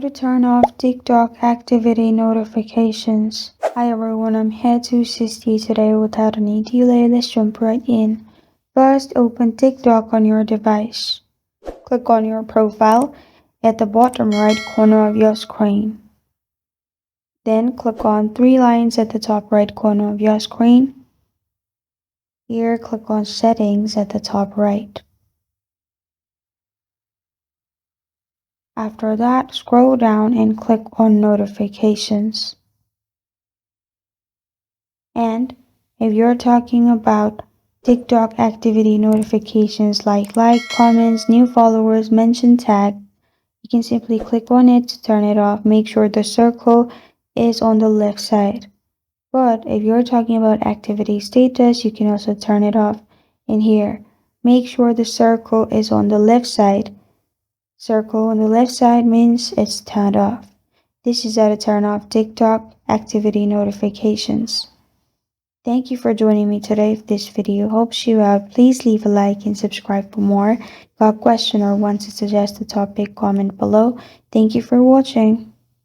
How to turn off TikTok activity notifications. Hi everyone, I'm here to assist you today. Without any delay, let's jump right in. First, open TikTok on your device. Click on your profile at the bottom right corner of your screen. Then click on three lines at the top right corner of your screen. Here, click on Settings at the top right. After that, scroll down and click on Notifications. And if you're talking about TikTok activity notifications like comments, new followers, mention tag, you can simply click on it to turn it off. Make sure the circle is on the left side. But if you're talking about activity status, you can also turn it off in here. Make sure the circle is on the left side. Circle on the left side means it's turned off. This is how to turn off TikTok activity notifications. Thank you for joining me today. If this video helps you out, please leave a like and subscribe for more. Got a question or want to suggest a topic, comment below. Thank you for watching.